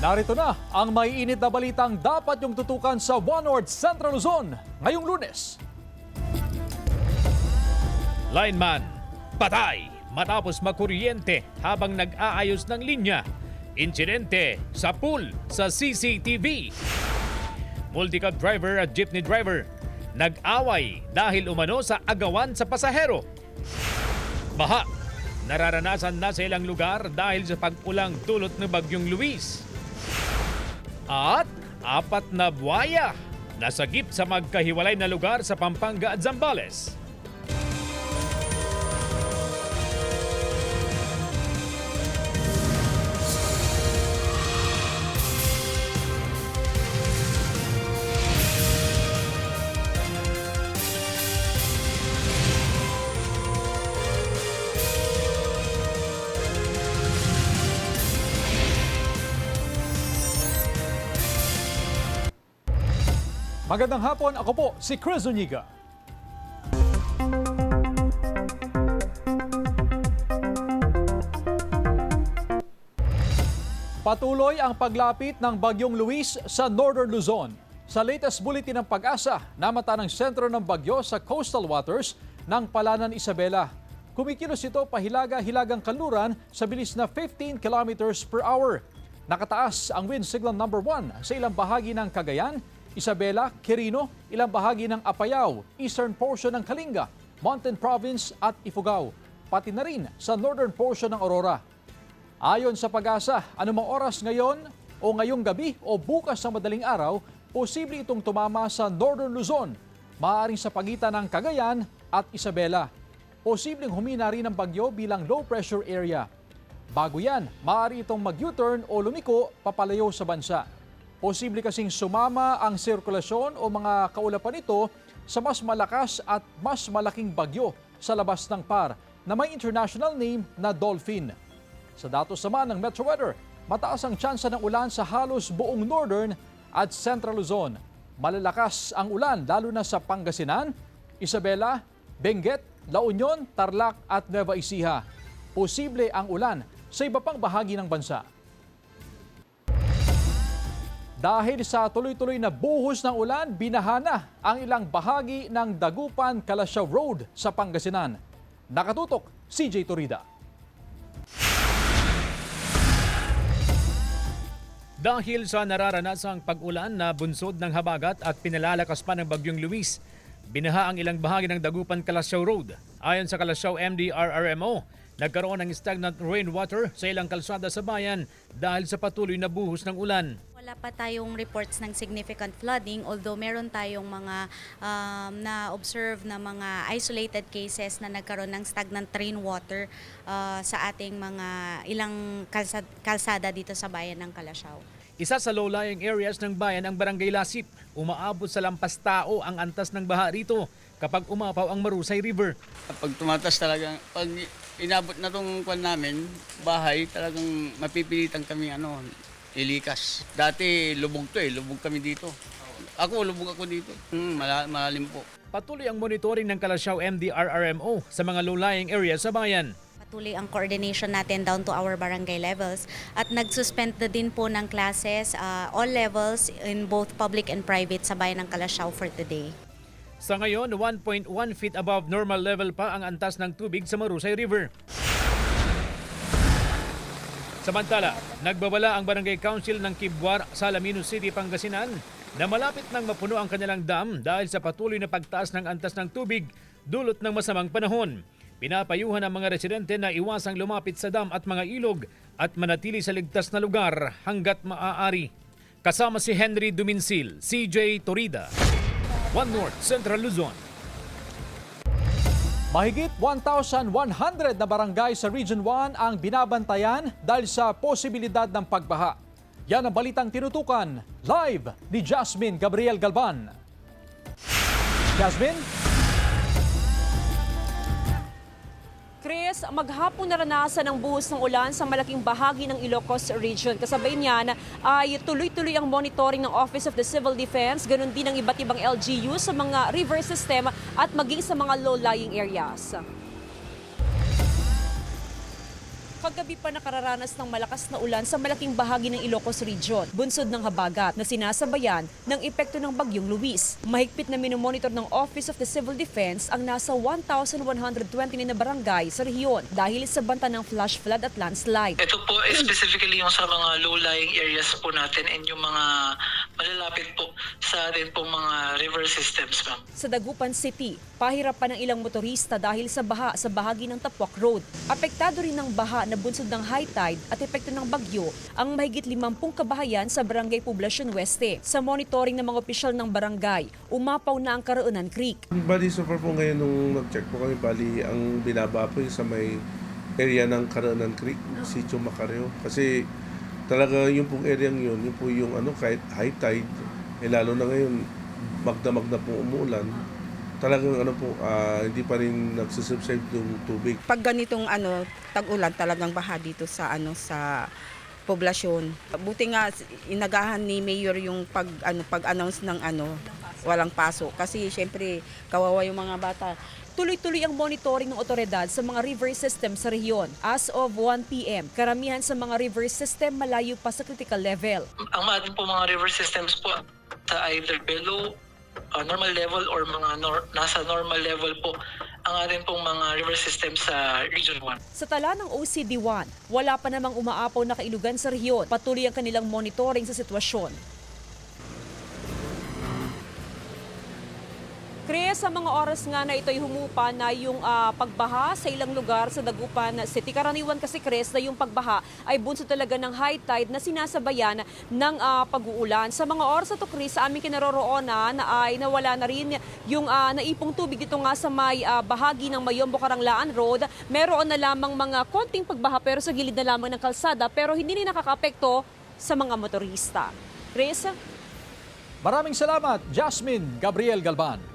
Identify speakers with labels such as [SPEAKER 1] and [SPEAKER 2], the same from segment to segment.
[SPEAKER 1] Narito na ang maiinit na balitang dapat yung tutukan sa One North Central Luzon ngayong Lunes.
[SPEAKER 2] Lineman, patay matapos makuryente habang nag-aayos ng linya. Insidente sa pool sa CCTV. Multi-cab driver at jeepney driver nag-away dahil umano sa agawan sa pasahero. Baha, nararanasan na sa ilang lugar dahil sa pag-ulang dulot ng Bagyong Luis. At 4 na buwaya nasagip sa magkahiwalay na lugar sa Pampanga at Zambales.
[SPEAKER 1] Magandang hapon, ako po si Chris Zuniga. Patuloy ang paglapit ng Bagyong Luis sa Northern Luzon. Sa latest bulletin ng Pag-asa, namata ng sentro ng bagyo sa coastal waters ng Palanan, Isabela. Kumikilos ito pahilaga-hilagang kanluran sa bilis na 15 kilometers per hour. Nakataas ang wind signal number 1 sa ilang bahagi ng Cagayan, Isabela, Quirino, ilang bahagi ng Apayao, eastern portion ng Kalinga, Mountain Province at Ifugao, pati na rin sa northern portion ng Aurora. Ayon sa Pag-asa, anumang oras ngayon o ngayong gabi o bukas sa madaling araw, posible itong tumama sa northern Luzon, maaaring sa pagitan ng Cagayan at Isabela. Posibleng humina rin ang bagyo bilang low pressure area. Bago yan, maaari itong mag-U-turn o lumiko papalayo sa bansa. Posible kasing sumama ang sirkulasyon o mga kaulapan nito sa mas malakas at mas malaking bagyo sa labas ng PAR na may international name na Dolphin. Sa datos naman ng Metro Weather, mataas ang tsansa ng ulan sa halos buong Northern at Central Luzon. Malalakas ang ulan lalo na sa Pangasinan, Isabela, Benguet, La Union, Tarlac at Nueva Ecija. Posible ang ulan sa iba pang bahagi ng bansa. Dahil sa tuloy-tuloy na buhos ng ulan, binahana ang ilang bahagi ng Dagupan Calasiao Road sa Pangasinan. Nakatutok, CJ Torida.
[SPEAKER 2] Dahil sa nararanasang pag-ulan na bunsod ng habagat at pinalalakas pa ng Bagyong Luis, binaha ang ilang bahagi ng Dagupan Calasiao Road. Ayon sa Calasiao MDRRMO, nagkaroon ng stagnant rainwater sa ilang kalsada sa bayan dahil sa patuloy na buhos ng ulan.
[SPEAKER 3] Wala pa tayong reports ng significant flooding, although meron tayong mga na-observe na mga isolated cases na nagkaroon ng stagnant rainwater sa ating mga ilang kalsada dito sa bayan ng Calasiao.
[SPEAKER 2] Isa sa low-lying areas ng bayan ang Barangay Lasip. Umaabot sa lampas tao ang antas ng baha rito kapag umapaw ang Marusay River.
[SPEAKER 4] Pag tumatas talaga, pag inabot na tong kwan namin, bahay, talagang mapipilitan kami ilikas. Dati lubog to lubog kami dito. Lubog ako dito. Malalim po.
[SPEAKER 2] Patuloy ang monitoring ng Calasiao MDRRMO sa mga low-lying areas sa bayan.
[SPEAKER 3] Patuloy ang coordination natin down to our barangay levels at nag-suspend na din po ng classes all levels in both public and private sa bayan ng Calasiao for today.
[SPEAKER 2] Sa ngayon, 1.1 feet above normal level pa ang antas ng tubig sa Marusay River. Samantala, nagbabala ang Barangay Council ng Kibwar sa Alaminos City, Pangasinan na malapit nang mapuno ang kanilang dam dahil sa patuloy na pagtaas ng antas ng tubig dulot ng masamang panahon. Pinapayuhan ang mga residente na iwasang lumapit sa dam at mga ilog at manatili sa ligtas na lugar hanggat maaari. Kasama si Henry Duminsil, CJ Torida, One North Central Luzon.
[SPEAKER 1] Mahigit 1,100 na barangay sa Region 1 ang binabantayan dahil sa posibilidad ng pagbaha. Yan ang balitang tinutukan live ni Jasmine Gabriel Galban. Jasmine?
[SPEAKER 5] Chris, maghapon naranasan ang buhos ng ulan sa malaking bahagi ng Ilocos Region. Kasabay niyan ay tuloy-tuloy ang monitoring ng Office of the Civil Defense, ganun din ang iba't ibang LGU sa mga river system at maging sa mga low-lying areas. Kagabi pa nakararanas ng malakas na ulan sa malaking bahagi ng Ilocos Region, bunsod ng habagat na sinasabayan ng epekto ng bagyong Luis. Mahigpit na minomonitor ng Office of the Civil Defense ang nasa 1,120 na barangay sa rehiyon dahil sa banta ng flash flood at landslide.
[SPEAKER 6] Ito po specifically yung sa mga low-lying areas po natin and yung mga malalapit po sa atin pong mga river systems, ma'am.
[SPEAKER 5] Sa Dagupan City, pahirapan ng ilang motorista dahil sa baha sa bahagi ng Tapuac Road. Apektado rin ng baha na bunsod ng high tide at epekto ng bagyo ang mahigit 50 kabahayan sa Barangay Poblacion Oeste. Sa monitoring ng mga opisyal ng barangay, umapaw na ang Caroonan Creek.
[SPEAKER 7] Bali, so far po ngayon nung nag-check po kami, bali, ang binaba po yung sa may area ng Caroonan Creek, Sitio Macareo. Kasi talaga yung pong area yun po yung kahit high tide, lalo na ngayon, magdamag na po umuulan, talagang hindi pa rin nagsisubside yung tubig.
[SPEAKER 8] Pag ganitong tag-ulan, talagang baha dito sa sa poblasyon. Buti nga inagahan ni Mayor yung pag-announce ng walang paso kasi syempre kawawa yung mga bata.
[SPEAKER 5] Tuloy-tuloy ang monitoring ng otoridad sa mga river system sa rehiyon. As of 1 p.m., karamihan sa mga river system malayo pa sa critical level.
[SPEAKER 6] Ang ating po mga river systems po sa either below normal level or mga nasa normal level po ang ating pong mga river system sa Region 1.
[SPEAKER 5] Sa tala ng OCD1, wala pa namang umaapaw na kailugan sa rehiyon. Patuloy ang kanilang monitoring sa sitwasyon. Chris, sa mga oras nga na ito'y humupa na yung pagbaha sa ilang lugar sa Dagupan City. Karaniwan kasi, Chris, na yung pagbaha ay bunso talaga ng high tide na sinasabayan ng pag-uulan. Sa mga oras na to, Chris, sa aming kinaroroonan ay nawala na rin yung naipong tubig dito nga sa may bahagi ng Mayombo Karanglaan Road. Meron na lamang mga konting pagbaha pero sa gilid na lamang ng kalsada pero hindi rin nakakaapekto sa mga motorista. Chris?
[SPEAKER 1] Maraming salamat, Jasmine Gabriel Galban.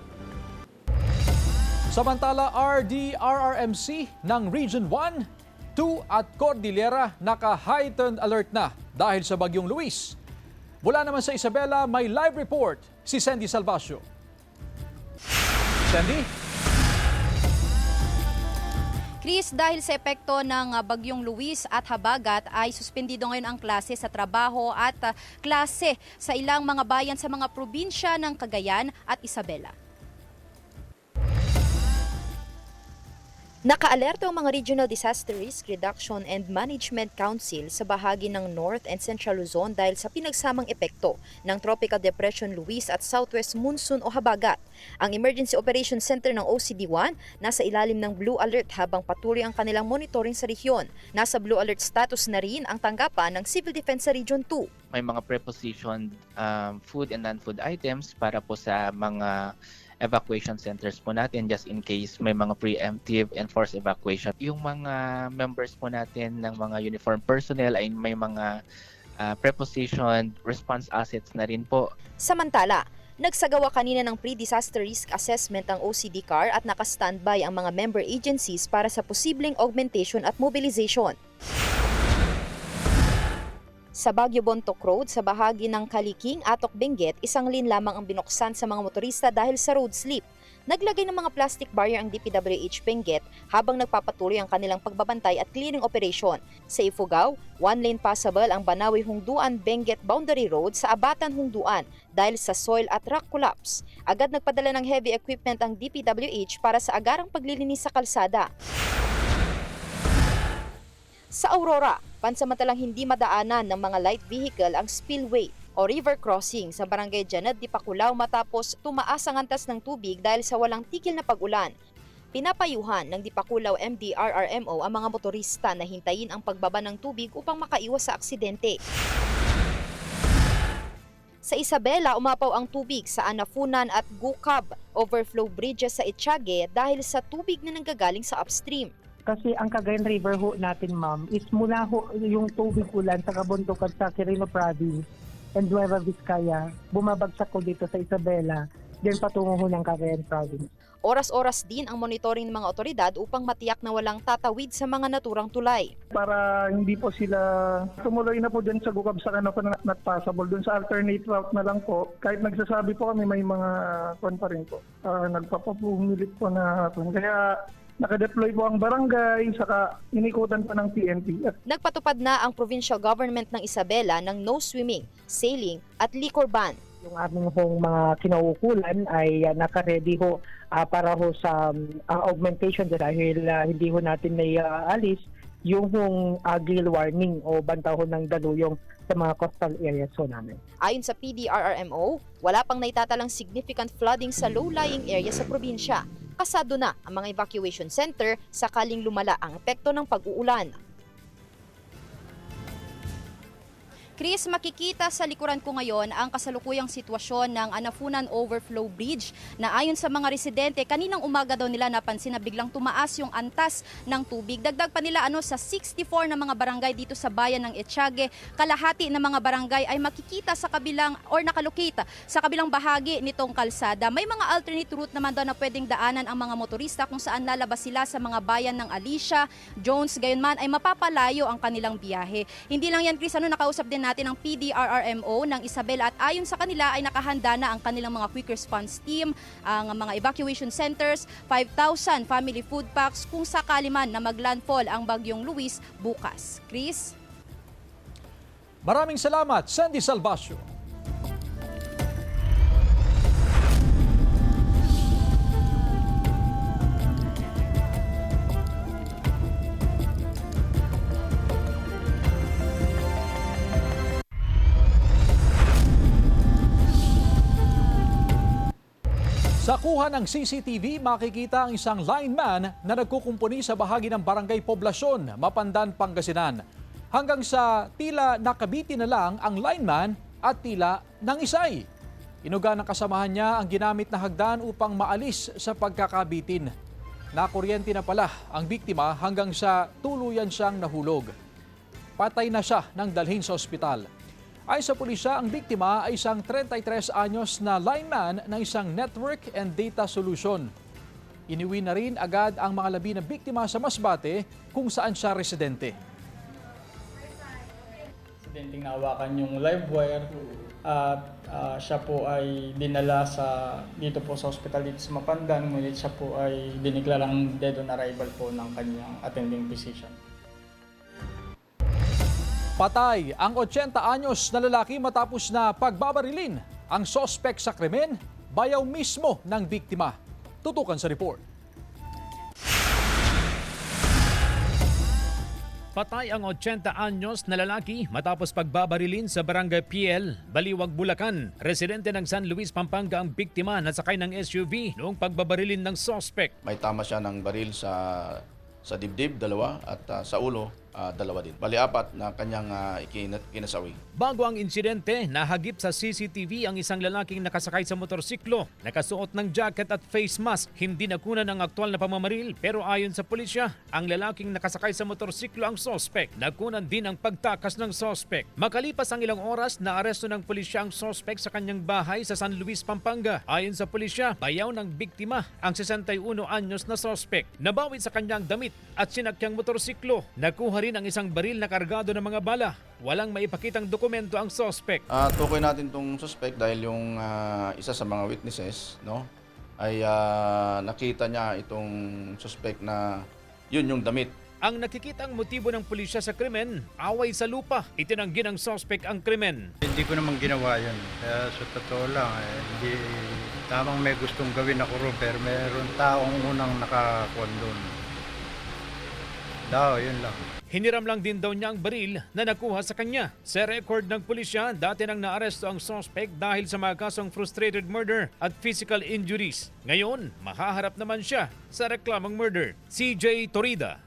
[SPEAKER 1] Samantala, RDRRMC ng Region 1, 2 at Cordillera naka-heightened alert na dahil sa bagyong Luis. Mula naman sa Isabela, may live report si Sandy Salvacio. Sandy?
[SPEAKER 9] Chris, dahil sa epekto ng bagyong Luis at habagat ay suspendido ngayon ang klase sa trabaho at klase sa ilang mga bayan sa mga probinsya ng Cagayan at Isabela.
[SPEAKER 10] Naka-alerto ang mga Regional Disaster Risk Reduction and Management Council sa bahagi ng North and Central Luzon dahil sa pinagsamang epekto ng Tropical Depression Luis at Southwest Monsoon o habagat. Ang Emergency Operations Center ng OCD1 nasa ilalim ng Blue Alert habang patuloy ang kanilang monitoring sa rehiyon. Nasa Blue Alert status na rin ang tanggapan ng Civil Defense sa Region 2.
[SPEAKER 11] May mga prepositioned food and non-food items para po sa mga evacuation centers po natin just in case may mga preemptive and forced evacuation. Yung mga members po natin ng mga uniformed personnel ay may mga prepositioned response assets na rin po.
[SPEAKER 10] Samantala, nagsagawa kanina ng pre-disaster risk assessment ang OCD-CAR at naka-standby ang mga member agencies para sa posibleng augmentation at mobilization. Sa Baguio Bontoc Road, sa bahagi ng Kaliking, Atok, Benguet, isang lane lamang ang binuksan sa mga motorista dahil sa road slip. Naglagay ng mga plastic barrier ang DPWH Benguet habang nagpapatuloy ang kanilang pagbabantay at clearing operation. Sa Ifugao, one lane passable ang Banawi Hungduan Benguet Boundary Road sa Abatan Hungduan dahil sa soil at rock collapse. Agad nagpadala ng heavy equipment ang DPWH para sa agarang paglilinis sa kalsada. Sa Aurora, pansamantalang hindi madaanan ng mga light vehicle ang spillway o river crossing sa Barangay Janad, Dipakulaw matapos tumaas ang antas ng tubig dahil sa walang tigil na pag-ulan. Pinapayuhan ng Dipakulaw MDRRMO ang mga motorista na hintayin ang pagbaba ng tubig upang makaiwas sa aksidente. Sa Isabela, umapaw ang tubig sa Anafunan at Gukab overflow bridges sa Etiague dahil sa tubig na nanggagaling sa upstream.
[SPEAKER 12] Kasi ang Cagayan River ho natin, ma'am, is mula ho yung tubig ulan sa kabundukan sa Quirino Province and Nueva Vizcaya, bumabagsak ko dito sa Isabela, then patungo ho ng Cagayan Province.
[SPEAKER 10] Oras-oras din ang monitoring ng mga otoridad upang matiyak na walang tatawid sa mga naturang tulay.
[SPEAKER 12] Para hindi po sila tumuloy na po dyan sa Gukab sa not passable. Dun sa alternate route na lang po, kahit nagsasabi po kami may mga kon pa rin po. Nagpapapumilit po na hapon. Kaya Nakadeploy po ang barangay, saka inikutan pa ng PNP. At
[SPEAKER 10] Nagpatupad na ang provincial government ng Isabela ng no swimming, sailing at liquor ban.
[SPEAKER 12] yung aming hong mga kinauukulan ay naka-ready ho para ho sa augmentation dahil hindi ho natin may alis yung hong gale warning o banta ho ng daluyong sa mga coastal areas ho namin.
[SPEAKER 10] Ayon sa PDRRMO, wala pang naitatalang significant flooding sa low-lying area sa probinsya. Pasado na ang mga evacuation center sakaling lumala ang epekto ng pag-uulan. Chris, makikita sa likuran ko ngayon ang kasalukuyang sitwasyon ng Anafunan Overflow Bridge na ayon sa mga residente, kaninang umaga daw nila napansin na biglang tumaas yung antas ng tubig. Dagdag pa nila sa 64 na mga barangay dito sa bayan ng Etiague, kalahati ng mga barangay ay makikita sa kabilang or nakalokate sa kabilang bahagi nitong kalsada. May mga alternate route naman daw na pwedeng daanan ang mga motorista kung saan lalabas sila sa mga bayan ng Alicia, Jones, gayunman ay mapapalayo ang kanilang biyahe. Hindi lang yan, Chris, nakausap din natin ang PDRRMO ng Isabela at ayon sa kanila ay nakahanda na ang kanilang mga quick response team, ang mga evacuation centers, 5,000 family food packs kung sakali man na maglandfall ang bagyong Luis bukas. Chris?
[SPEAKER 1] Maraming salamat, Sandy Salvacio. Sa kuha ng CCTV, makikita ang isang lineman na nagkukumpuni sa bahagi ng Barangay Poblasyon, Mapandan, Pangasinan. Hanggang sa tila nakabitin na lang ang lineman at tila nangisay. Inuga ng kasamahan niya ang ginamit na hagdan upang maalis sa pagkakabitin. Nakuryente na pala ang biktima hanggang sa tuluyan siyang nahulog. Patay na siya nang dalhin sa ospital. Ayon sa pulisya, ang biktima ay isang 33 anyos na lineman ng isang network and data solution. Iniwi na rin agad ang mga labi ng biktima sa Masbate kung saan siya residente.
[SPEAKER 13] Residenteng nahawakan yung live wire at siya po ay dinala dito po sa ospital dito sa Mapandan, ngunit siya po ay diniklarang dead on arrival po ng kanyang attending physician.
[SPEAKER 1] Patay ang 80 anyos na lalaki matapos na pagbabarilin. Ang sospek sa krimen, bayaw mismo ng biktima. Tutukan sa report.
[SPEAKER 2] Patay ang 80 anyos na lalaki matapos pagbabarilin sa Barangay PL, Baliwag, Bulacan. Residente ng San Luis, Pampanga ang biktima na sakay ng SUV noong pagbabarilin ng sospek.
[SPEAKER 14] May tama siya ng baril sa dibdib, 2, at sa ulo, 2 din. Bali 4 na kanyang kinasawi.
[SPEAKER 2] Bago ang insidente, nahagip sa CCTV ang isang lalaking nakasakay sa motorsiklo, nakasuot ng jacket at face mask. Hindi nakunan ang aktwal na pamamaril, pero ayon sa pulisya, ang lalaking nakasakay sa motorsiklo ang sospek. Nakunan din ang pagtakas ng sospek. Makalipas ang ilang oras, naaresto ng pulisya ang sospek sa kanyang bahay sa San Luis, Pampanga. Ayon sa pulisya, bayaw ng biktima ang 61 anyos na sospek. Nabawi sa kanyang damit at sinakyang motorsiklo. Nakuha rin ang isang baril na kargado ng mga bala. Walang maipakitang dokumento ang sospek.
[SPEAKER 14] Tukoy natin itong suspect dahil yung isa sa mga witnesses, no, ay nakita niya itong suspect na yun yung damit.
[SPEAKER 2] Ang nakikitang motibo ng pulisya sa krimen, away sa lupa. Itinanggi ng sospek ang krimen.
[SPEAKER 15] Hindi ko naman ginawa yun. Kaya sa totoo lang, hindi tamang may gustong gawin ako ron, pero meron taong unang nakakuan doon. Yun lang.
[SPEAKER 2] Hiniram lang din daw niya ang baril na nakuha sa kanya. Sa record ng pulisya, dati nang naaresto ang suspect dahil sa mga kasong frustrated murder at physical injuries. Ngayon, mahaharap naman siya sa reklamang murder. CJ Torida,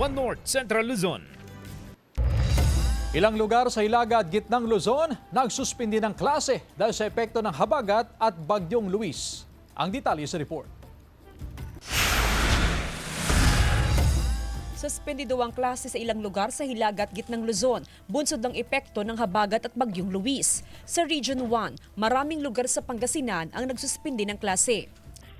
[SPEAKER 2] One North, Central Luzon.
[SPEAKER 1] Ilang lugar sa Hilaga at Gitnang Luzon nagsuspindi ng klase dahil sa epekto ng habagat at bagyong Luis. Ang detalye sa report.
[SPEAKER 5] Suspendido ang klase sa ilang lugar sa Hilaga at Gitnang Luzon, bunsod ng epekto ng habagat at bagyong Luis. Sa Region 1, maraming lugar sa Pangasinan ang nagsuspindi ng klase.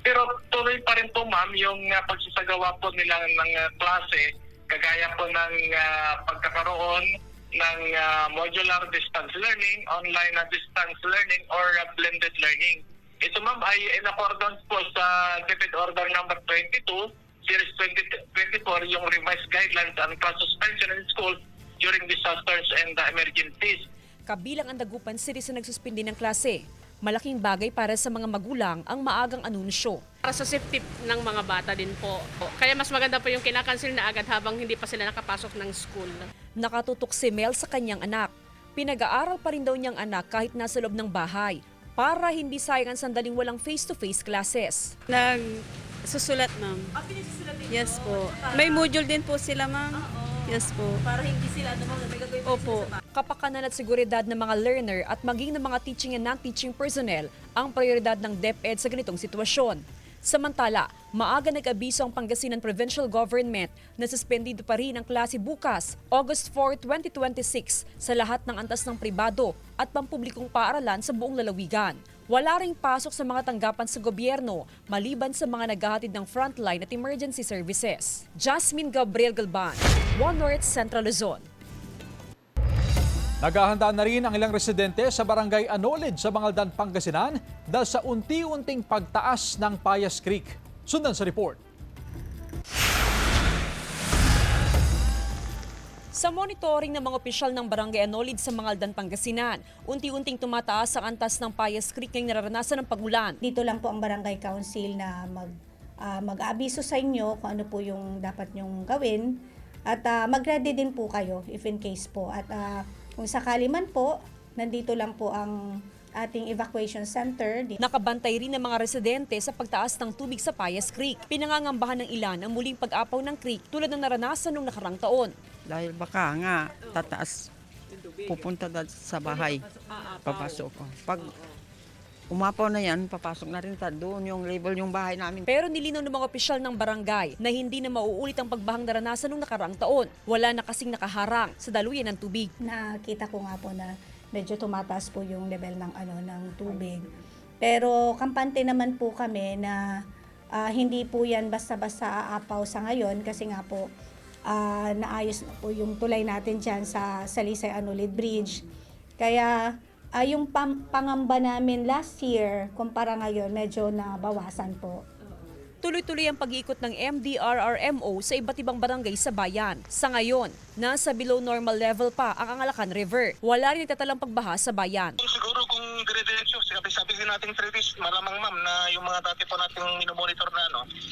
[SPEAKER 6] Pero tuloy pa rin po, ma'am, yung pagsasagawa po nila ng klase, kagaya po ng pagkakaroon ng modular distance learning, online na distance learning, or blended learning. Ito, ma'am, ay in accordance po sa DepEd Order number 22 Series 2024, yung revised guidelines on class suspension in school during disasters and emergencies.
[SPEAKER 5] Kabilang ang Dagupan City sa nagsuspindi ng klase. Malaking bagay para sa mga magulang ang maagang anunsyo.
[SPEAKER 16] Para sa safety ng mga bata din po. Kaya mas maganda po yung kinakancel na agad habang hindi pa sila nakapasok ng school.
[SPEAKER 5] Nakatutok si Mel sa kanyang anak. Pinag-aaral pa rin daw niyang anak kahit nasa loob ng bahay para hindi sayang ang sandaling walang face-to-face classes.
[SPEAKER 17] Nagsusulat, ma'am. Yes po. May module din po sila, ma'am. Yes po.
[SPEAKER 5] Para hindi sila may gagawin
[SPEAKER 17] Opo.
[SPEAKER 5] Kapakanan at seguridad ng mga learner at maging ng mga teaching and non-teaching personnel ang prioridad ng DepEd sa ganitong sitwasyon. Samantala, maaga nag-abiso ang Pangasinan Provincial Government na suspendido pa rin ang klase bukas, August 4, 2026, sa lahat ng antas ng pribado at pampublikong paaralan sa buong lalawigan. Wala ring pasok sa mga tanggapan sa gobyerno maliban sa mga naghahatid ng frontline at emergency services. Jasmine Gabriel Galban, One North Central Luzon.
[SPEAKER 1] Naghahanda na rin ang ilang residente sa barangay Anolid sa Mangaldan, Pangasinan dahil sa unti-unting pagtaas ng Payas Creek. Sundan sa report.
[SPEAKER 5] Sa monitoring ng mga opisyal ng Barangay Anolid sa Mangaldan, Pangasinan, unti-unting tumataas ang antas ng Payas Creek ngayong nararanasan ng pagulan.
[SPEAKER 18] Dito lang po ang Barangay Council na mag-aabiso sa inyo kung ano po yung dapat nyong gawin at mag-ready din po kayo if in case po. At kung sakali man po, nandito lang po ang ating evacuation center.
[SPEAKER 5] Nakabantay rin ng mga residente sa pagtaas ng tubig sa Payas Creek. Pinangangambahan ng ilan ang muling pag-apaw ng creek tulad ng naranasan noong nakarang taon.
[SPEAKER 8] Dahil baka nga tataas, pupunta sa bahay, papasok ko. Pag umapaw na yan, papasok na rin doon yung label yung bahay namin.
[SPEAKER 5] Pero nilinaw ng mga opisyal ng barangay na hindi na mauulit ang pagbahang naranasan noong nakaraang taon. Wala na kasing nakaharang sa daluyan ng tubig.
[SPEAKER 18] Nakita ko nga po na medyo tumataas po yung level ng tubig. Pero kampante naman po kami na hindi po yan basta-basta aapaw sa ngayon kasi nga po naayos na po yung tulay natin dyan sa Salisay Anolid Bridge. Kaya yung pangamba namin last year, kumpara ngayon, medyo nabawasan po.
[SPEAKER 5] Tuloy-tuloy ang pag-iikot ng MDRRMO sa iba't ibang barangay sa bayan. Sa ngayon, nasa below normal level pa ang Angalacan River. Wala rin itatalang pagbaha sa bayan.
[SPEAKER 6] Siguro kung dire-diretso, sabi din nating 3 days, malamang ma'am na yung mga dati po nating minomonitor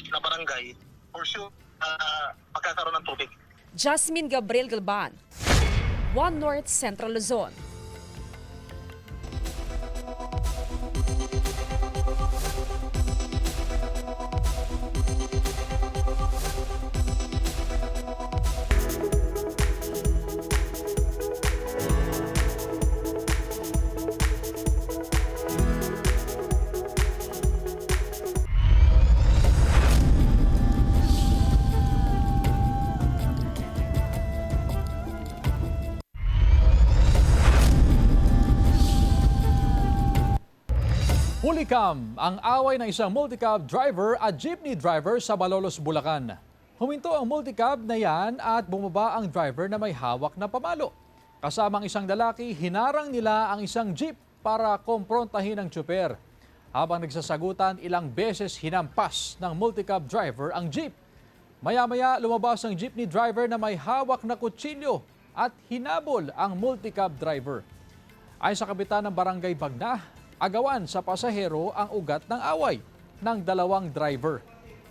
[SPEAKER 6] na barangay, for sure, magkakaroon ng tubig.
[SPEAKER 5] Jasmine Gabriel Galban, One North Central Luzon.
[SPEAKER 1] Hulikam ang away ng isang multicab driver at jeepney driver sa Malolos, Bulacan. Huminto ang multicab na yan at bumaba ang driver na may hawak na pamalo. Kasamang isang lalaki, hinarang nila ang isang jeep para komprontahin ang tsuper. Habang nagsasagutan, ilang beses hinampas ng multicab driver ang jeep. Maya-maya lumabas ang jeepney driver na may hawak na kutsilyo at hinabol ang multicab driver. Ayon sa kapitan ng Barangay Bagna, agawan sa pasahero ang ugat ng away ng dalawang driver.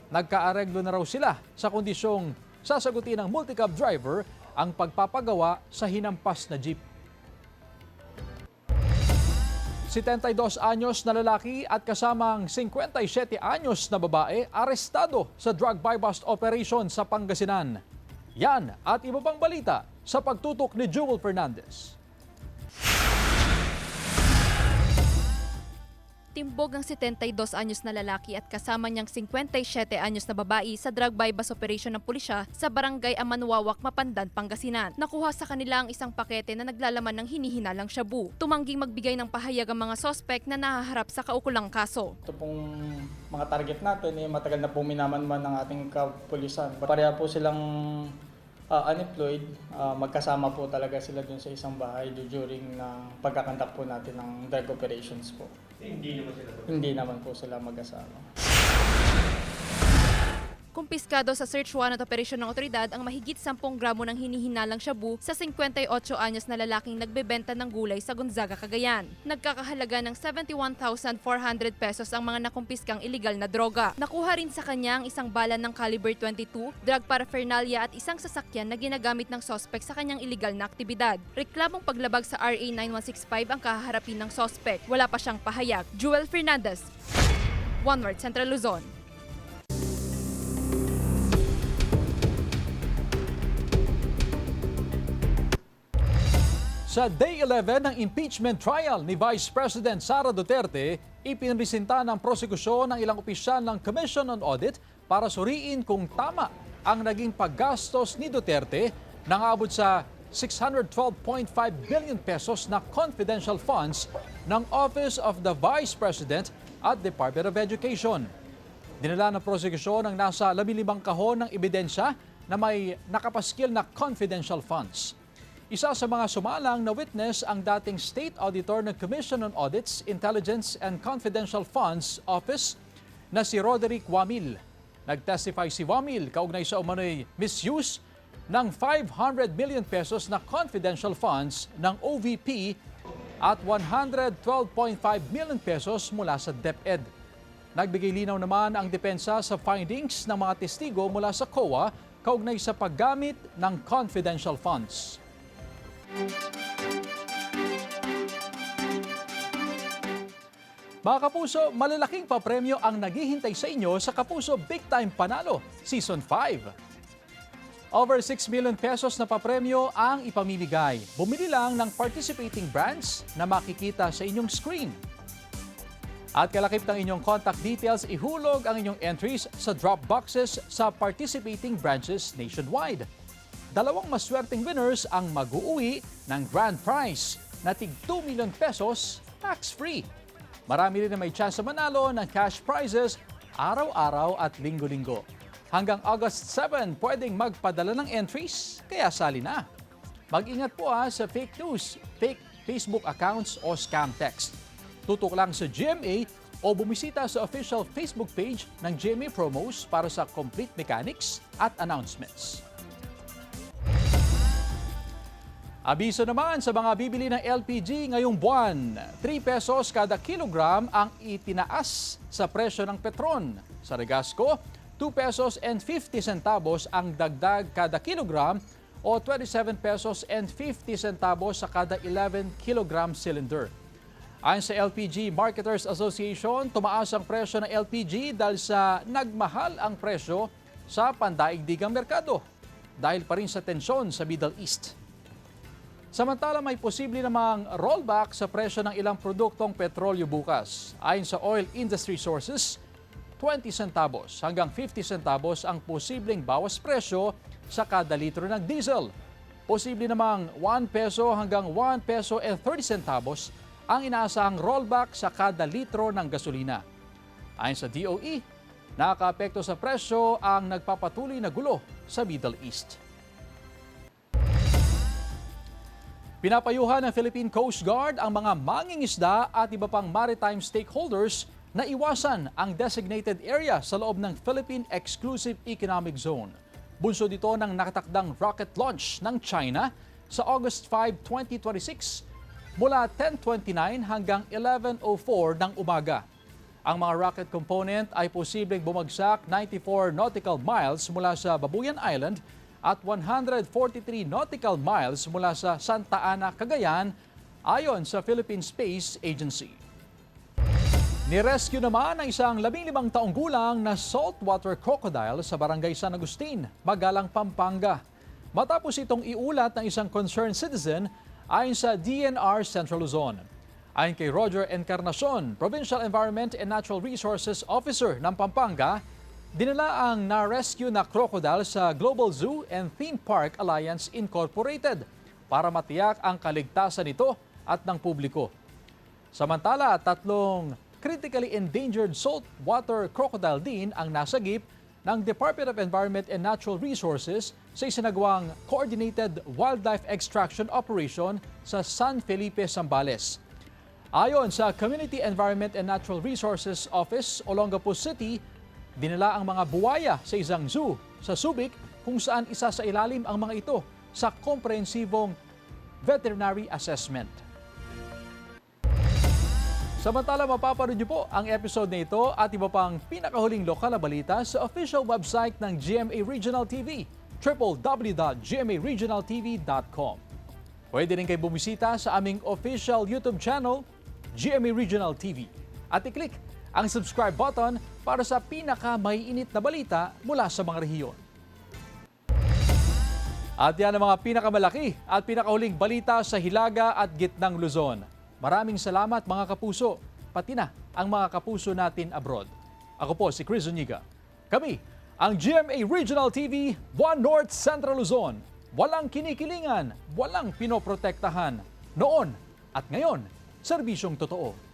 [SPEAKER 1] Nagkaareglo na raw sila sa kondisyong sasagutin ng multicab driver ang pagpapagawa sa hinampas na jeep. 72 anyos na lalaki at kasamang 57 anyos na babae arestado sa drug buy-bust operation sa Pangasinan. Yan at iba pang balita sa pagtutok ni Jewel Fernandez.
[SPEAKER 19] Timbog ang 72 anyos na lalaki at kasama niyang 57 anyos na babae sa drug buy-bust operation ng pulisya sa barangay Amanwawak, Mapandan, Pangasinan. Nakuha sa kanila ang isang pakete na naglalaman ng hinihinalang shabu. Tumangging magbigay ng pahayag ang mga sospek na nahaharap sa kaukulang kaso.
[SPEAKER 13] Ito pong mga target natin, matagal na po minamanman ng ating kapulisan. Pareha po silang unemployed, magkasama po talaga sila dun sa isang bahay during ng pagkakandak po natin ng drug operations po. Hindi naman po sila mag-asama.
[SPEAKER 19] Nakumpiskado sa search warrant operasyon ng otoridad ang mahigit 10 gramo ng hinihinalang shabu sa 58 anyos na lalaking nagbebenta ng gulay sa Gonzaga, Cagayan. Nagkakahalaga ng 71,400 pesos ang mga nakumpiskang illegal na droga. Nakuha rin sa kanya ang isang bala ng caliber 22, drug paraphernalia at isang sasakyan na ginagamit ng sospek sa kanyang illegal na aktibidad. Reklamong paglabag sa RA 9165 ang kaharapin ng sospek. Wala pa siyang pahayag. Jewel Fernandez, One Word, Central Luzon.
[SPEAKER 1] Sa Day 11 ng impeachment trial ni Vice President Sara Duterte, ipinresenta ng prosekusyon ng ilang opisyal ng Commission on Audit para suriin kung tama ang naging paggastos ni Duterte na aabot sa 612.5 billion pesos na confidential funds ng Office of the Vice President at Department of Education. Dinala ng prosekusyon ang nasa 15 kahon ng ebidensya na may nakapaskil na confidential funds. Isa sa mga sumalang na witness ang dating State Auditor ng Commission on Audits, Intelligence and Confidential Funds Office na si Roderick Wamil. Nagtestify si Wamil kaugnay sa umano'y misuse ng 500 million pesos na confidential funds ng OVP at 112.5 million pesos mula sa DepEd. Nagbigay linaw naman ang depensa sa findings ng mga testigo mula sa COA kaugnay sa paggamit ng confidential funds. Mga kapuso, malalaking papremyo ang naghihintay sa inyo sa Kapuso Big Time Panalo Season 5. Over 6 million pesos na papremyo ang ipamimigay. Bumili lang ng participating brands na makikita sa inyong screen. At kalakip ng inyong contact details, ihulog ang inyong entries sa drop boxes sa participating branches nationwide. 2 maswerteng winners ang mag-uuwi ng grand prize na tig 2 million pesos tax-free. Marami rin na may chance manalo ng cash prizes araw-araw at linggo-linggo. Hanggang August 7, pwedeng magpadala ng entries, kaya sali na. Mag-ingat po sa fake news, fake Facebook accounts o scam text. Tutok lang sa GMA o bumisita sa official Facebook page ng GMA Promos para sa complete mechanics at announcements. Abiso naman sa mga bibili ng LPG ngayong buwan, 3 pesos kada kilogram ang itinaas sa presyo ng Petron. Sa Regasco, 2 pesos and 50 centavos ang dagdag kada kilogram o 27 pesos and 50 centavos sa kada 11 kilogram cylinder. Ayon sa LPG Marketers Association, tumaas ang presyo ng LPG dahil sa nagmahal ang presyo sa pandaigdigang merkado dahil pa rin sa tensyon sa Middle East. Samantala, may posible namang rollback sa presyo ng ilang produktong petrolyo bukas. Ayon sa oil industry sources, 20 centavos hanggang 50 centavos ang posibleng bawas presyo sa kada litro ng diesel. Posible namang 1 peso hanggang 1 peso and 30 centavos ang inaasahang rollback sa kada litro ng gasolina. Ayon sa DOE, nakakaapekto sa presyo ang nagpapatuloy na gulo sa Middle East. Pinapayuhan ng Philippine Coast Guard ang mga mangingisda at iba pang maritime stakeholders na iwasan ang designated area sa loob ng Philippine Exclusive Economic Zone. Bunso dito ng nakatakdang rocket launch ng China sa August 5, 2026 mula 10:29 hanggang 11:04 ng umaga. Ang mga rocket component ay posibleng bumagsak 94 nautical miles mula sa Babuyan Island at 143 nautical miles mula sa Santa Ana, Cagayan, ayon sa Philippine Space Agency. Nirescue naman ang isang 15 taong gulang na saltwater crocodile sa barangay San Agustin, Magalang, Pampanga. Matapos itong iulat ng isang concerned citizen ayon sa DNR Central Luzon. Ayon kay Roger Encarnacion, Provincial Environment and Natural Resources Officer ng Pampanga, dinala ang na-rescue na crocodile sa Global Zoo and Theme Park Alliance Incorporated para matiyak ang kaligtasan nito at ng publiko. Samantala, 3 critically endangered saltwater crocodile din ang nasagip ng Department of Environment and Natural Resources sa isinagawang Coordinated Wildlife Extraction Operation sa San Felipe, Zambales. Ayon sa Community Environment and Natural Resources Office, Olongapo City, Dinala ang mga buwaya sa isang zoo sa Subic kung saan isa sa ilalim ang mga ito sa komprehensibong veterinary assessment. Samantala, mapapanood niyo po ang episode na ito at iba pang pinakahuling lokal na balita sa official website ng GMA Regional TV, www.gmaregionaltv.com. Pwede rin kayo bumisita sa aming official YouTube channel, GMA Regional TV, at i-click ang subscribe button para sa pinaka-maiinit na balita mula sa mga rehiyon. At yan ang mga pinakamalaki at pinakahuling balita sa Hilaga at Gitnang Luzon. Maraming salamat mga kapuso, pati na ang mga kapuso natin abroad. Ako po si Chris Zuniga. Kami, ang GMA Regional TV, 1 North Central Luzon. Walang kinikilingan, walang pinoprotektahan. Noon at ngayon, serbisyong totoo.